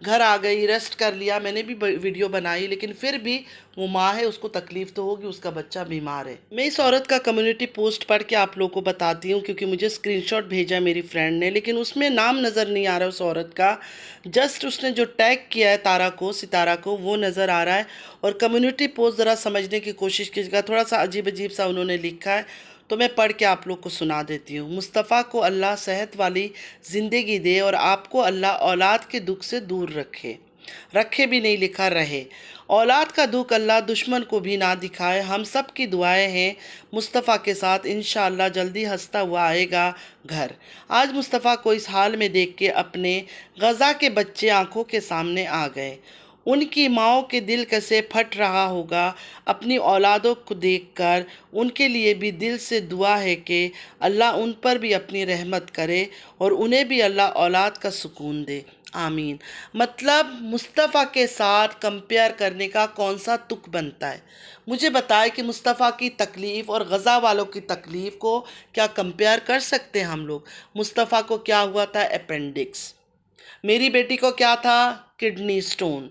گھر آ گئی، ریسٹ کر لیا، میں نے بھی ویڈیو بنائی، لیکن پھر بھی وہ ماں ہے، اس کو تکلیف تو ہوگی، اس کا بچہ بیمار ہے۔ میں اس عورت کا کمیونٹی پوسٹ پڑھ کے آپ لوگوں کو بتاتی ہوں، کیونکہ مجھے اسکرین شاٹ بھیجا میری فرینڈ نے، لیکن اس میں نام نظر نہیں آ رہا اس عورت کا، جسٹ اس نے جو ٹیگ کیا ہے تارا کو، ستارہ کو، وہ نظر آ رہا ہے۔ اور کمیونٹی پوسٹ ذرا سمجھنے کی کوشش کیجیے گا، تھوڑا سا عجیب عجیب سا انہوں نے لکھا ہے، تو میں پڑھ کے آپ لوگ کو سنا دیتی ہوں۔ مصطفیٰ کو اللہ صحت والی زندگی دے اور آپ کو اللہ اولاد کے دکھ سے دور رکھے بھی نہیں لکھا رہے، اولاد کا دکھ اللہ دشمن کو بھی نہ دکھائے۔ ہم سب کی دعائیں ہیں مصطفیٰ کے ساتھ، انشاءاللہ جلدی ہنستا ہوا آئے گا گھر۔ آج مصطفیٰ کو اس حال میں دیکھ کے اپنے غزہ کے بچے آنکھوں کے سامنے آ گئے، ان کی ماؤں کے دل کیسے پھٹ رہا ہوگا اپنی اولادوں کو دیکھ کر۔ ان کے لیے بھی دل سے دعا ہے کہ اللہ ان پر بھی اپنی رحمت کرے اور انہیں بھی اللہ اولاد کا سکون دے، آمین۔ مطلب مصطفیٰ کے ساتھ کمپیئر کرنے کا کون سا تک بنتا ہے؟ مجھے بتائے کہ مصطفیٰ کی تکلیف اور غزہ والوں کی تکلیف کو کیا کمپیئر کر سکتے ہیں ہم لوگ؟ مصطفیٰ کو کیا ہوا تھا؟ اپینڈکس۔ میری بیٹی کو کیا تھا؟ Kidney stone.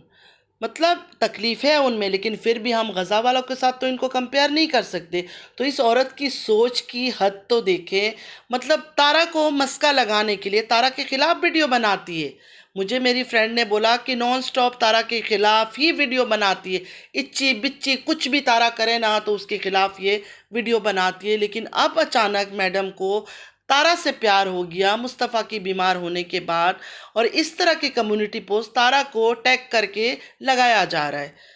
مطلب تکلیف ہے ان میں، لیکن پھر بھی ہم غزہ والوں کے ساتھ تو ان کو کمپیئر نہیں کر سکتے۔ تو اس عورت کی سوچ کی حد تو دیکھیں، مطلب تارا کو مسکا لگانے کے لیے تارا کے خلاف ویڈیو بناتی ہے۔ مجھے میری فرینڈ نے بولا کہ نان سٹاپ تارا کے خلاف ہی ویڈیو بناتی ہے، اچی بچی کچھ بھی تارا کرے نا تو اس کے خلاف یہ ویڈیو بناتی ہے۔ لیکن اب اچانک میڈم کو تارا سے پیار ہو گیا مصطفیٰ کی بیمار ہونے کے بعد، اور اس طرح کی کمیونٹی پوسٹ تارا کو ٹیگ کر کے لگایا جا رہا ہے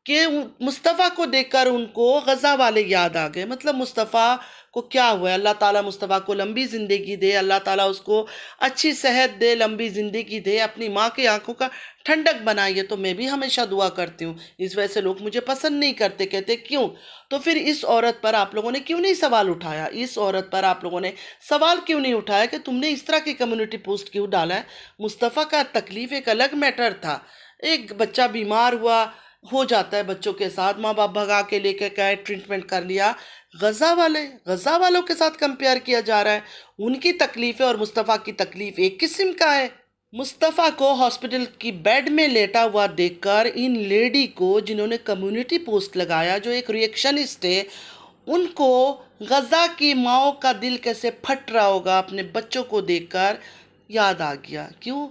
کہ مصطفیٰ کو دیکھ کر ان کو غزہ والے یاد آ گئے۔ مطلب مصطفیٰ کو کیا ہوا ہے؟ اللہ تعالیٰ مصطفیٰ کو لمبی زندگی دے، اللہ تعالیٰ اس کو اچھی صحت دے، لمبی زندگی دے، اپنی ماں کی آنکھوں کا ٹھنڈک بنائیے۔ تو میں بھی ہمیشہ دعا کرتی ہوں، اس وجہ سے لوگ مجھے پسند نہیں کرتے، کہتے کیوں؟ تو پھر اس عورت پر آپ لوگوں نے کیوں نہیں سوال اٹھایا؟ اس عورت پر آپ لوگوں نے سوال کیوں نہیں اٹھایا کہ تم نے اس طرح کی کمیونٹی پوسٹ کیوں ڈالا ہے؟ مصطفیٰ کا تکلیف ایک الگ میٹر تھا، ایک بچہ بیمار ہوا، ہو جاتا ہے بچوں کے ساتھ، ماں باپ بھگا کے لے کے گئے، ٹریٹمنٹ کر لیا۔ غزہ والوں کے ساتھ کمپیئر کیا جا رہا ہے، ان کی تکلیف ہے اور مصطفیٰ کی تکلیف ایک قسم کا ہے۔ مصطفیٰ کو ہاسپٹل کی بیڈ میں لیٹا ہوا دیکھ کر ان لیڈی کو، جنہوں نے کمیونٹی پوسٹ لگایا، جو ایک ریئیکشنسٹ ہے، ان کو غزہ کی ماؤں کا دل کیسے پھٹ رہا ہوگا اپنے بچوں کو دیکھ کر، یاد آ گیا۔ کیوں؟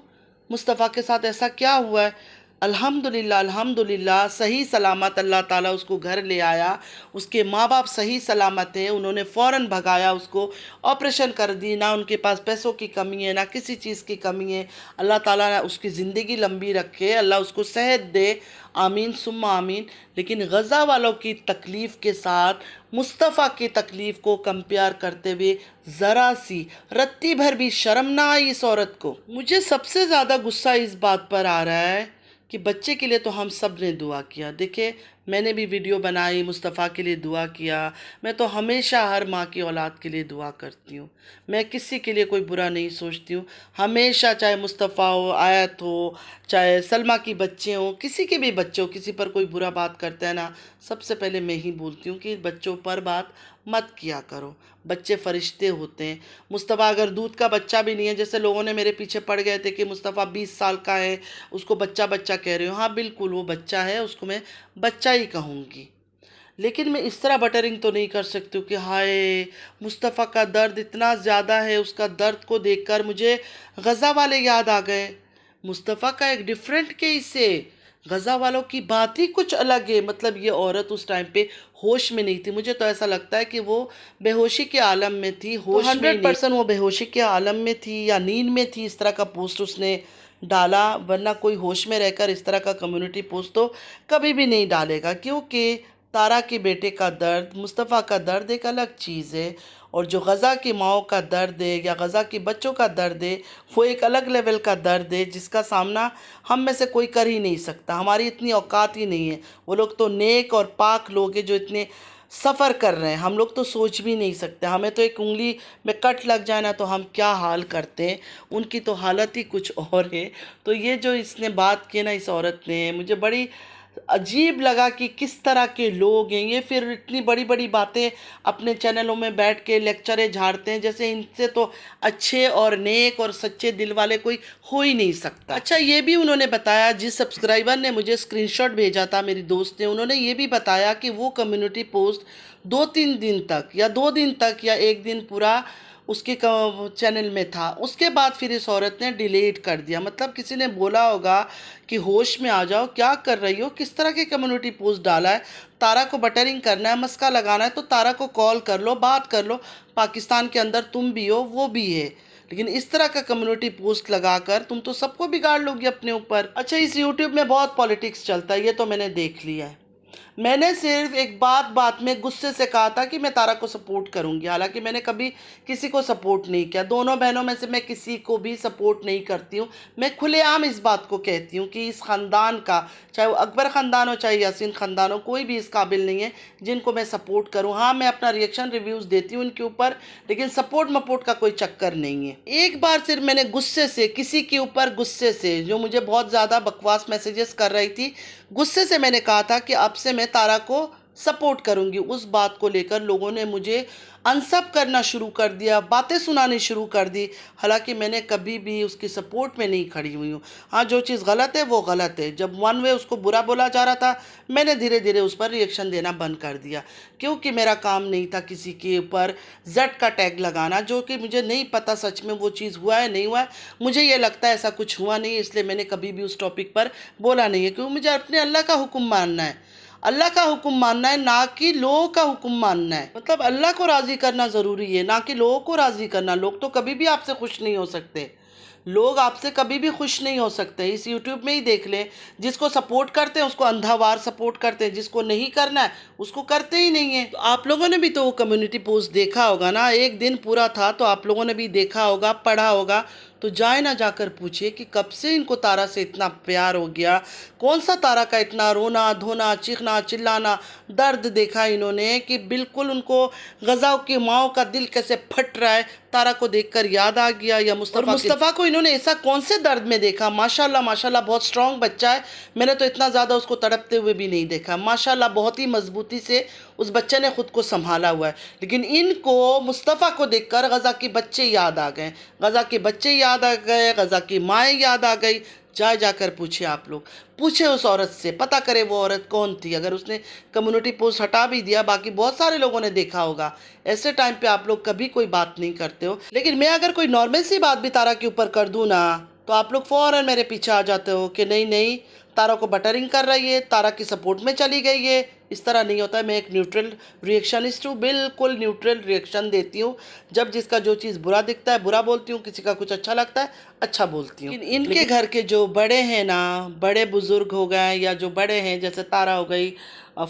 مصطفیٰ کے ساتھ ایسا کیا ہوا ہے؟ الحمدللہ صحیح سلامت اللہ تعالیٰ اس کو گھر لے آیا، اس کے ماں باپ صحیح سلامت ہیں، انہوں نے فوراً بھگایا، اس کو آپریشن کر دی، نہ ان کے پاس پیسوں کی کمی ہے، نہ کسی چیز کی کمی ہے۔ اللہ تعالیٰ نے اس کی زندگی لمبی رکھے، اللہ اس کو صحت دے، آمین ثم آمین۔ لیکن غزہ والوں کی تکلیف کے ساتھ مصطفیٰ کی تکلیف کو کمپیئر کرتے ہوئے ذرا سی رتی بھر بھی شرم نہ آئی اس عورت کو۔ مجھے سب سے زیادہ غصہ اس بات پر آ رہا ہے کہ بچے کے لیے تو ہم سب نے دعا کیا، دیکھیں میں نے بھی ویڈیو بنائی، مصطفیٰ کے لیے دعا کیا، میں تو ہمیشہ ہر ماں کی اولاد کے لیے دعا کرتی ہوں، میں کسی کے لیے کوئی برا نہیں سوچتی ہوں، ہمیشہ، چاہے مصطفیٰ ہو، آیت ہو، چاہے سلمہ کی بچے ہوں، کسی کے بھی بچے ہو، کسی پر کوئی برا بات کرتا ہے نا، سب سے پہلے میں ہی بولتی ہوں کہ بچوں پر بات مت کیا کرو، بچے فرشتے ہوتے ہیں۔ مصطفیٰ اگر دودھ کا بچہ بھی نہیں ہے، جیسے لوگوں نے میرے پیچھے پڑ گئے تھے کہ مصطفیٰ 20 سال کا ہے، اس کو بچہ بچہ کہہ رہے ہو، ہاں بالکل وہ بچہ ہے، اس کو میں بچہ ہی کہوں گی، لیکن میں اس طرح بٹرنگ تو نہیں کر سکتی ہوں کہ ہائے مصطفیٰ کا درد اتنا زیادہ ہے، اس کا درد کو دیکھ کر مجھے غزہ والے یاد آ گئے۔ مصطفیٰ کا ایک ڈیفرنٹ کیس ہے، غزہ والوں کی بات ہی کچھ الگ ہے۔ مطلب یہ عورت اس ٹائم پہ ہوش میں نہیں تھی، مجھے تو ایسا لگتا ہے کہ وہ بے ہوشی کے عالم میں تھی، ہوش میں 100% وہ بے ہوشی کے عالم میں تھی یا نیند میں تھی، اس طرح کا پوسٹ اس نے ڈالا، ورنہ کوئی ہوش میں رہ کر اس طرح کا کمیونٹی پوسٹ تو کبھی بھی نہیں ڈالے گا، کیونکہ تارا کے بیٹے کا درد، مصطفیٰ کا درد ایک الگ چیز ہے، اور جو غزہ کی ماؤں کا درد ہے یا غزہ کی بچوں کا درد ہے وہ ایک الگ لیول کا درد ہے، جس کا سامنا ہم میں سے کوئی کر ہی نہیں سکتا، ہماری اتنی اوقات ہی نہیں ہے۔ وہ لوگ تو نیک اور پاک لوگ ہیں جو اتنے سفر کر رہے ہیں، ہم لوگ تو سوچ بھی نہیں سکتے، ہمیں تو ایک انگلی میں کٹ لگ جائے نا تو ہم کیا حال کرتے ہیں، ان کی تو حالت ہی کچھ اور ہے۔ تو یہ جو اس نے بات کی نا اس عورت نے، مجھے بڑی عجیب لگا کہ کس طرح کے لوگ ہیں یہ، پھر اتنی بڑی بڑی باتیں اپنے چینلوں میں بیٹھ کے لیکچریں جھاڑتے ہیں، جیسے ان سے تو اچھے اور نیک اور سچے دل والے کوئی ہو ہی نہیں سکتا۔ اچھا یہ بھی انہوں نے بتایا، جس سبسکرائبر نے مجھے اسکرین شاٹ بھیجا تھا، میری دوست نے، انہوں نے یہ بھی بتایا کہ وہ کمیونٹی پوسٹ 2-3 دن تک یا 2 دن تک یا 1 دن پورا اس کے چینل میں تھا، اس کے بعد پھر اس عورت نے ڈیلیٹ کر دیا۔ مطلب کسی نے بولا ہوگا کہ ہوش میں آ جاؤ، کیا کر رہی ہو، کس طرح کے کمیونٹی پوسٹ ڈالا ہے، تارا کو بٹرنگ کرنا ہے، مسکا لگانا ہے تو تارا کو کال کر لو، بات کر لو، پاکستان کے اندر تم بھی ہو وہ بھی ہے، لیکن اس طرح کا کمیونٹی پوسٹ لگا کر تم تو سب کو بگاڑ لو گی اپنے اوپر۔ اچھا اس یوٹیوب میں بہت پالیٹکس چلتا ہے، یہ تو میں نے دیکھ لیا ہے۔ میں نے صرف ایک بات میں غصے سے کہا تھا کہ میں تارا کو سپورٹ کروں گی، حالانکہ میں نے کبھی کسی کو سپورٹ نہیں کیا، دونوں بہنوں میں سے میں کسی کو بھی سپورٹ نہیں کرتی ہوں۔ میں کھلے عام اس بات کو کہتی ہوں کہ اس خاندان کا، چاہے وہ اکبر خاندان ہو چاہے یاسین خاندان ہو، کوئی بھی اس قابل نہیں ہے جن کو میں سپورٹ کروں۔ ہاں میں اپنا ریئیکشن ریویوز دیتی ہوں ان کے اوپر، لیکن سپورٹ مپورٹ کا کوئی چکر نہیں ہے۔ ایک بار صرف میں نے غصے سے کسی کے اوپر، غصے سے جو مجھے بہت زیادہ بکواس میسیجز کر رہی تھی، غصے سے میں نے کہا تھا کہ اب سے میں تارا کو سپورٹ کروں گی۔ اس بات کو لے کر لوگوں نے مجھے انسب کرنا شروع کر دیا، باتیں سنانی شروع کر دی، حالانکہ میں نے کبھی بھی اس کی سپورٹ میں نہیں کھڑی ہوئی ہوں۔ ہاں جو چیز غلط ہے وہ غلط ہے، جب ون وے اس کو برا بولا جا رہا تھا میں نے دھیرے دھیرے اس پر ریئیکشن دینا بند کر دیا، کیونکہ میرا کام نہیں تھا کسی کے اوپر زیڈ کا ٹیگ لگانا، جو کہ مجھے نہیں پتا سچ میں وہ چیز ہوا ہے نہیں ہوا ہے۔ مجھے یہ لگتا ہے ایسا کچھ ہوا نہیں، اس لیے میں نے کبھی بھی اس ٹاپک پر بولا نہیں ہے، کیونکہ مجھے اپنے اللہ کا حکم ماننا ہے، اللہ کا حکم ماننا ہے، نہ کہ لوگوں کا حکم ماننا ہے۔ مطلب اللہ کو راضی کرنا ضروری ہے، نہ کہ لوگوں کو راضی کرنا۔ لوگ تو کبھی بھی آپ سے خوش نہیں ہو سکتے، لوگ آپ سے کبھی بھی خوش نہیں ہو سکتے۔ اس یوٹیوب میں ہی دیکھ لیں، جس کو سپورٹ کرتے ہیں اس کو اندھا وار سپورٹ کرتے ہیں، جس کو نہیں کرنا ہے اس کو کرتے ہی نہیں ہیں۔ تو آپ لوگوں نے بھی تو وہ کمیونٹی پوسٹ دیکھا ہوگا نا، 1 دن پورا تھا تو آپ لوگوں نے بھی دیکھا ہوگا، پڑھا ہوگا، تو جائے نہ جا کر پوچھئے کہ کب سے ان کو تارا سے اتنا پیار ہو گیا، کون سا تارا کا اتنا رونا دھونا چیخنا چلانا درد دیکھا انہوں نے کہ بالکل ان کو غزہ کی ماؤں کا دل کیسے پھٹ رہا ہے، تارا کو دیکھ کر یاد آ گیا، یا مصطفیٰ کو انہوں نے ایسا کون سے درد میں دیکھا۔ ماشاءاللہ ماشاءاللہ بہت سٹرونگ بچہ ہے، میں نے تو اتنا زیادہ اس کو تڑپتے ہوئے بھی نہیں دیکھا، ماشاءاللہ بہت ہی مضبوطی سے اس بچے نے خود کو سنبھالا ہوا ہے۔ لیکن ان کو مصطفیٰ کو دیکھ کر غزہ کے بچے یاد آ گئے، غزہ کے بچے یاد آ گئے، غزہ کی مائیں یاد آ گئی۔ جا کر پوچھیں، آپ لوگ پوچھیں اس عورت سے، پتہ کرے وہ عورت کون تھی۔ اگر اس نے کمیونٹی پوسٹ ہٹا بھی دیا، باقی بہت سارے لوگوں نے دیکھا ہوگا، ایسے ٹائم پہ آپ لوگ کبھی کوئی بات نہیں کرتے ہو۔ لیکن میں اگر کوئی نارمل سی بات بھی تارا کے اوپر کر دوں نا تو آپ لوگ فوراً میرے پیچھے آ جاتے ہو کہ نہیں نہیں تارا کو بٹرنگ کر رہی ہے، تارا کی سپورٹ میں چلی گئی ہے۔ اس طرح نہیں ہوتا ہے، میں ایک نیوٹرل ریئیکشنسٹ ہوں، بالکل نیوٹرل ریئیکشن دیتی ہوں، جب جس کا جو چیز برا دکھتا ہے برا بولتی ہوں، کسی کا کچھ اچھا لگتا ہے اچھا بولتی ہوں۔ لیکن ان کے گھر کے جو بڑے ہیں نا، بڑے بزرگ ہو گئے یا جو بڑے ہیں، جیسے تارا ہو گئی،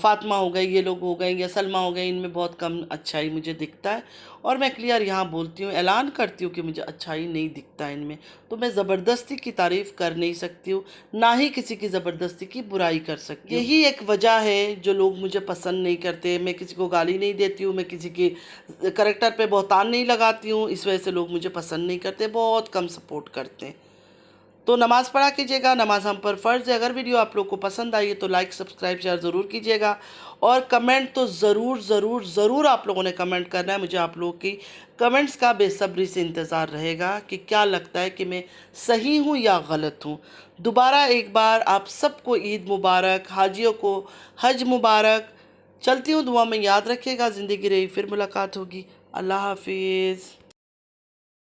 فاطمہ ہو گئی، یہ لوگ ہو گئے یا سلمہ ہو گئی، ان میں بہت کم اچھائی مجھے دکھتا ہے، اور میں کلیئر یہاں بولتی ہوں، اعلان کرتی ہوں کہ مجھے اچھائی نہیں دکھتا ان میں۔ تو میں زبردستی کی تعریف کر نہیں سکتی ہوں، نہ ہی کسی کی زبردستی کی برائی کر سکتی ہوں۔ یہی ایک وجہ ہے جو لوگ مجھے پسند نہیں کرتے، میں کسی کو گالی نہیں دیتی ہوں، میں کسی کی کریکٹر پہ بہتان نہیں لگاتی ہوں، اس وجہ سے لوگ مجھے پسند نہیں کرتے، بہت کم سپورٹ کرتے ہیں۔ تو نماز پڑھا کیجئے گا، نماز ہم پر فرض ہے۔ اگر ویڈیو آپ لوگ کو پسند آئی ہے تو لائک سبسکرائب شیئر ضرور کیجئے گا، اور کمنٹ تو ضرور ضرور ضرور آپ لوگوں نے کمنٹ کرنا ہے۔ مجھے آپ لوگوں کی کمنٹس کا بے صبری سے انتظار رہے گا کہ کیا لگتا ہے کہ میں صحیح ہوں یا غلط ہوں۔ دوبارہ ایک بار آپ سب کو عید مبارک، حاجیوں کو حج مبارک۔ چلتی ہوں، دعا میں یاد رکھیے گا، زندگی رہی پھر ملاقات ہوگی۔ اللہ حافظ۔